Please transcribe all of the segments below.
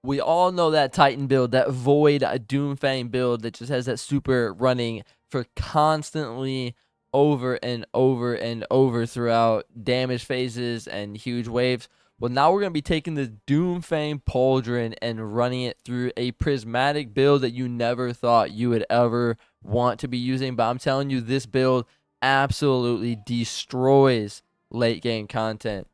We all know that Titan build, that Void Doom Fang build that just has that super running for constantly over and over and over throughout damage phases and huge waves. Well, now we're going to be taking the Doom Fang Pauldron and running it through a prismatic build that you never thought you would ever want to be using. But I'm telling you, this build absolutely destroys late game content.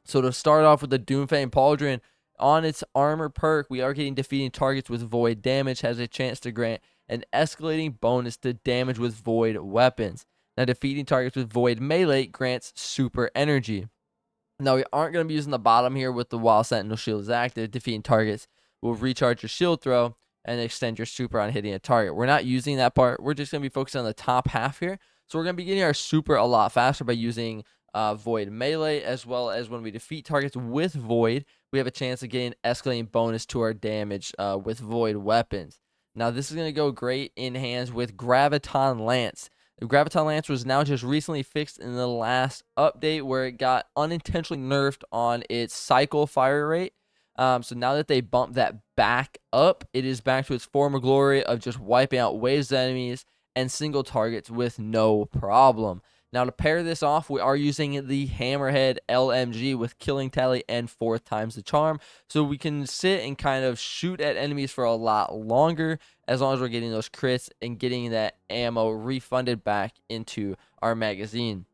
So to start off with the Doom Fang Pauldron, on its armor perk, we are getting defeating targets with void damage, has a chance to grant an escalating bonus to damage with void weapons. Now defeating targets with void melee grants super energy. Now we aren't going to be using the bottom here with the while Sentinel shield is active. Defeating targets will recharge your shield throw and extend your super on hitting a target. We're not using that part. We're just going to be focusing on the top half here. So we're going to be getting our super a lot faster by using void melee, as well as when we defeat targets with void, we have a chance of getting escalating bonus to our damage with void weapons. Now this is going to go great in hands with Graviton Lance. The Graviton Lance was now just recently fixed in the last update where it got unintentionally nerfed on its cycle fire rate. So now that they bumped that back up, it is back to its former glory of just wiping out waves of enemies and single targets with no problem. Now to pair this off, we are using the Hammerhead LMG with killing tally and 4 times the charm. So we can sit and kind of shoot at enemies for a lot longer as long as we're getting those crits and getting that ammo refunded back into our magazine.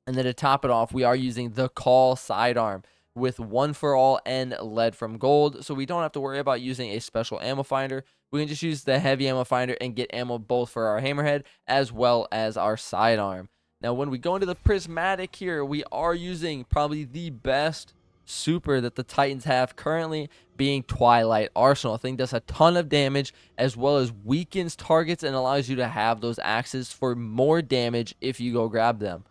And then to top it off, we are using the Call sidearm with 1 for all and lead from gold. So we don't have to worry about using a special ammo finder. We can just use the heavy ammo finder and get ammo both for our Hammerhead as well as our sidearm. Now, when we go into the prismatic here, we are using probably the best super that the Titans have currently, being Twilight Arsenal. I think does a ton of damage as well as weakens targets and allows you to have those axes for more damage if you go grab them.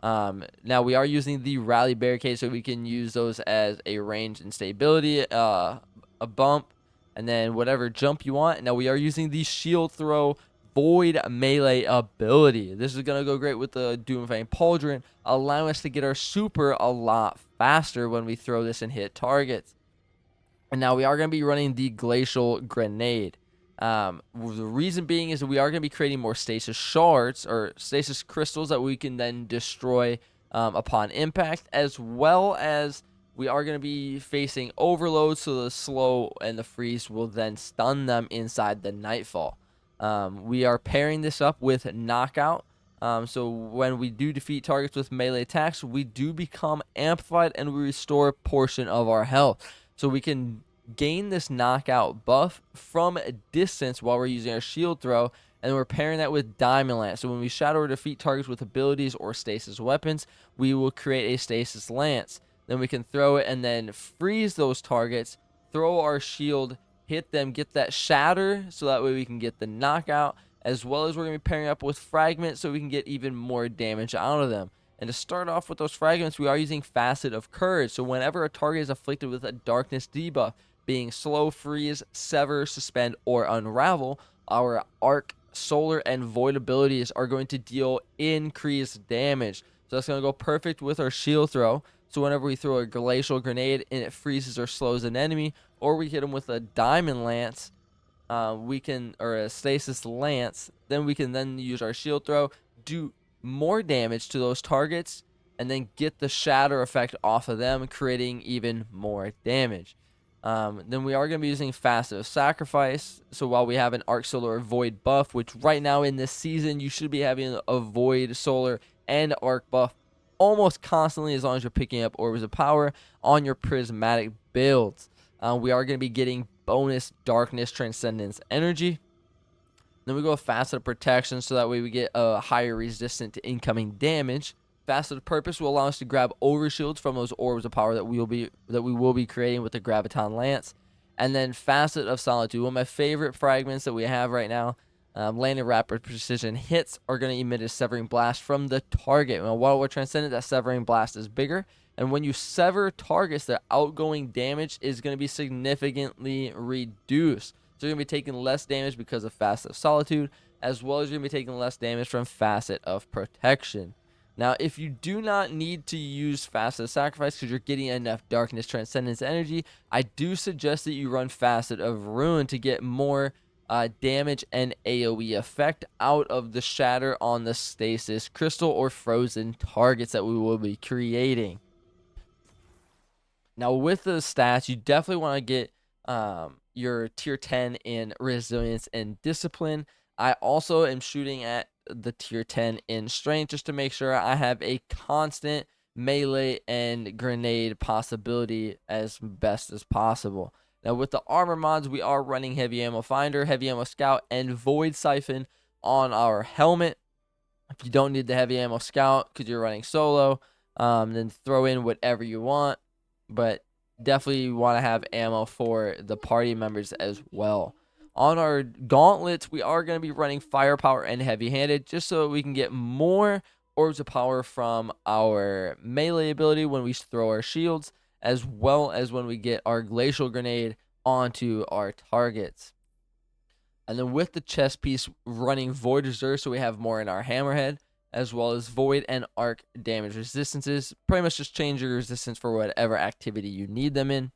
Now we are using the Rally Barricade, so we can use those as a range and stability, a bump, and then whatever jump you want. Now we are using the Shield Throw Void melee ability. This is going to go great with the Doom Fang Pauldron, allowing us to get our super a lot faster when we throw this and hit targets. And now we are going to be running the Glacial Grenade. The reason being is that we are going to be creating more stasis shards or stasis crystals that we can then destroy upon impact, as well as we are going to be facing overload, so the slow and the freeze will then stun them inside the Nightfall. We are pairing this up with Knockout. So when we do defeat targets with melee attacks, we do become amplified and we restore a portion of our health. So we can gain this knockout buff from a distance while we're using our shield throw, and we're pairing that with Diamond Lance. So when we shadow or defeat targets with abilities or stasis weapons, we will create a stasis lance. Then we can throw it and then freeze those targets, throw our shield, hit them, get that shatter, so that way we can get the knockout, as well as we're going to be pairing up with fragments so we can get even more damage out of them. And to start off with those fragments, we are using Facet of Courage. So whenever a target is afflicted with a darkness debuff, being slow, freeze, sever, suspend, or unravel, our arc, solar, and void abilities are going to deal increased damage. So that's going to go perfect with our shield throw. So whenever we throw a glacial grenade and it freezes or slows an enemy, or we hit them with a diamond lance, or a stasis lance, then we can then use our shield throw, do more damage to those targets, and then get the shatter effect off of them, creating even more damage. Then we are going to be using Facet of Sacrifice. So while we have an Arc Solar Void buff, which right now in this season you should be having a Void Solar and Arc buff almost constantly as long as you're picking up Orbs of Power on your prismatic builds. We are going to be getting bonus Darkness Transcendence energy. Then we go with Facet of Protection, so that way we get a higher resistance to incoming damage. Facet of Purpose will allow us to grab overshields from those Orbs of Power that we will be creating with the Graviton Lance. And then Facet of Solitude, one of my favorite fragments that we have right now. Landing Rapid Precision hits are going to emit a Severing Blast from the target. Now, while we're Transcendent, that Severing Blast is bigger. And when you sever targets, their outgoing damage is going to be significantly reduced. So you're going to be taking less damage because of Facet of Solitude, as well as you're going to be taking less damage from Facet of Protection. Now, if you do not need to use Facet of Sacrifice because you're getting enough Darkness, Transcendence energy, I do suggest that you run Facet of Ruin to get more damage and AoE effect out of the Shatter on the Stasis Crystal or Frozen targets that we will be creating. Now, with the stats, you definitely want to get your tier 10 in Resilience and Discipline. I also am shooting at the tier 10 in Strength just to make sure I have a constant melee and grenade possibility as best as possible. Now, with the armor mods, we are running Heavy Ammo Finder, Heavy Ammo Scout, and Void Siphon on our helmet. If you don't need the Heavy Ammo Scout because you're running solo, then throw in whatever you want. But definitely want to have ammo for the party members as well. On our gauntlets, we are going to be running Firepower and Heavy-Handed just so we can get more Orbs of Power from our melee ability when we throw our shields, as well as when we get our Glacial Grenade onto our targets. And then with the chest piece running Void Reserve, so we have more in our Hammerhead, as well as Void and Arc damage resistances. Pretty much just change your resistance for whatever activity you need them in.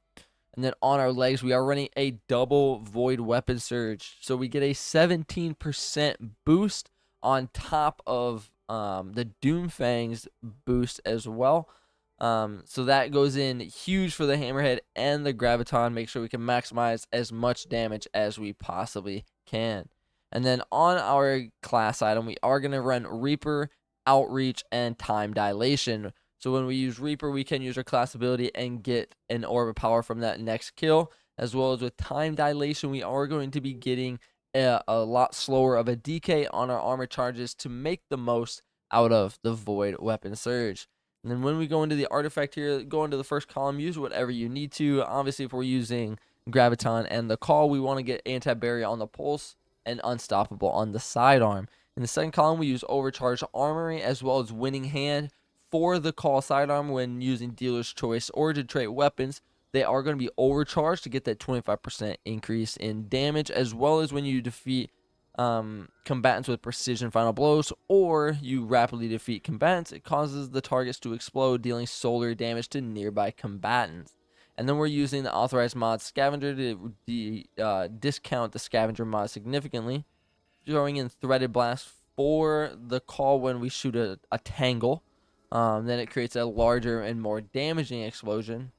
And then on our legs, we are running a double Void Weapon Surge. So we get a 17% boost on top of the Doom Fang's boost as well. So that goes in huge for the Hammerhead and the Graviton. Make sure we can maximize as much damage as we possibly can. And then on our class item, we are going to run Reaper, Outreach, and Time Dilation. So when we use Reaper, we can use our class ability and get an Orb of Power from that next kill. As well as with Time Dilation, we are going to be getting a lot slower of a DK on our armor charges to make the most out of the Void Weapon Surge. And then when we go into the artifact here, go into the first column, use whatever you need to. Obviously, if we're using Graviton and the Call, we want to get Anti-Barrier on the Pulse and Unstoppable on the sidearm. In the second column, we use Overcharged Armory as well as Winning Hand for the Call sidearm when using Dealer's Choice Origin trait weapons. They are going to be overcharged to get that 25% increase in damage, as well as when you defeat combatants with precision final blows, or you rapidly defeat combatants, it causes the targets to explode, dealing solar damage to nearby combatants. And then we're using the authorized mod Scavenger to discount the Scavenger mod significantly, throwing in Threaded Blast for the Call when we shoot a Tangle. Then it creates a larger and more damaging explosion.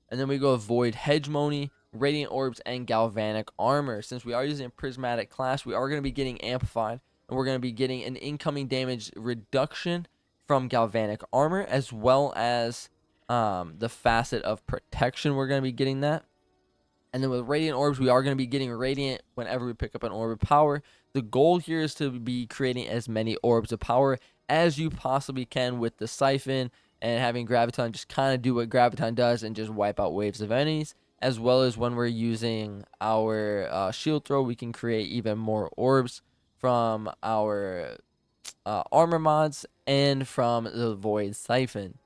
And then we go Void Hegemony, Radiant Orbs, and Galvanic Armor. Since we are using a Prismatic class, we are going to be getting Amplified, and we're going to be getting an incoming damage reduction from Galvanic Armor, as well as the Facet of Protection. We're going to be getting that. And then with Radiant Orbs, we are going to be getting Radiant whenever we pick up an Orb of Power. The goal here is to be creating as many Orbs of Power as you possibly can with the Siphon, and having Graviton just kind of do what Graviton does and just wipe out waves of enemies. As well as when we're using our Shield Throw, we can create even more orbs from our armor mods and from the Void Siphon.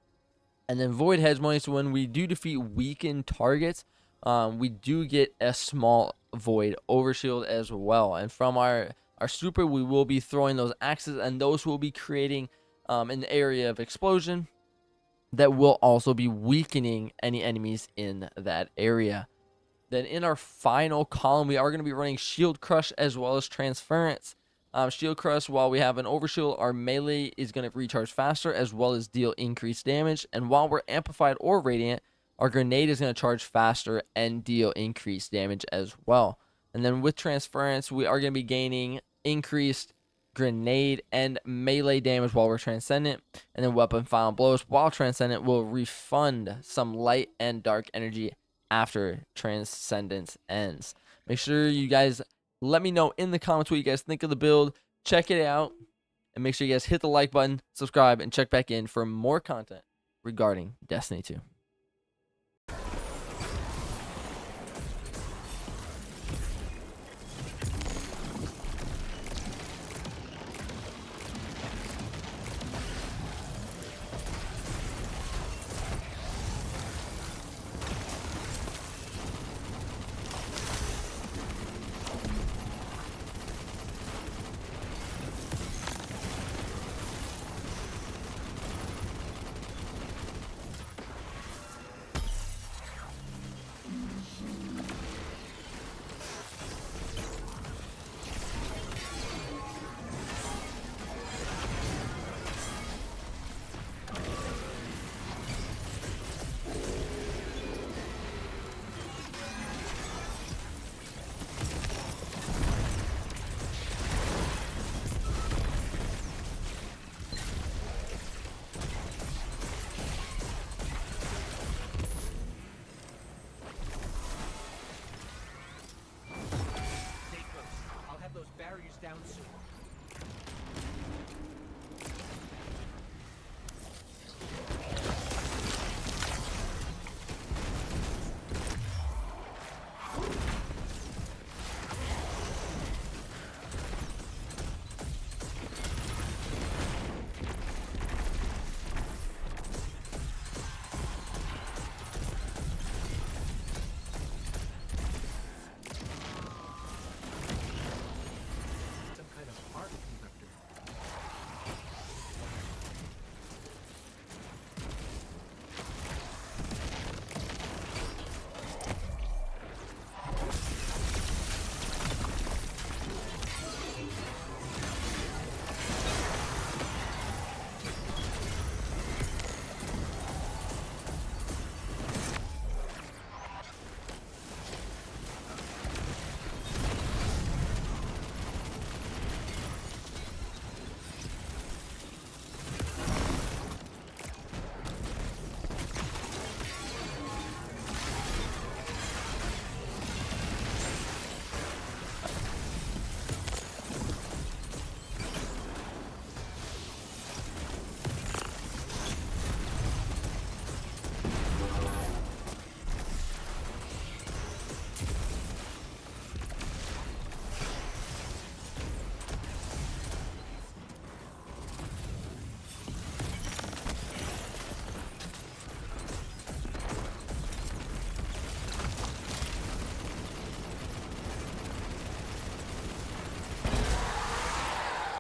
And then Void Hegemony, so when we do defeat weakened targets, we do get a small Void Overshield as well. And from our super, we will be throwing those axes, and those will be creating an area of explosion that will also be weakening any enemies in that area. Then in our final column, we are going to be running Shield Crush as well as Transference. Shield Crush, while we have an Overshield, our melee is going to recharge faster as well as deal increased damage. And while we're Amplified or Radiant, our Grenade is going to charge faster and deal increased damage as well. And then with Transference, we are going to be gaining increased grenade and melee damage while we're Transcendent, and then weapon final blows while Transcendent will refund some light and dark energy after Transcendence ends. Make sure you guys let me know in the comments what you guys think of the build. Check it out, and make sure you guys hit the like button, subscribe, and check back in for more content regarding Destiny 2.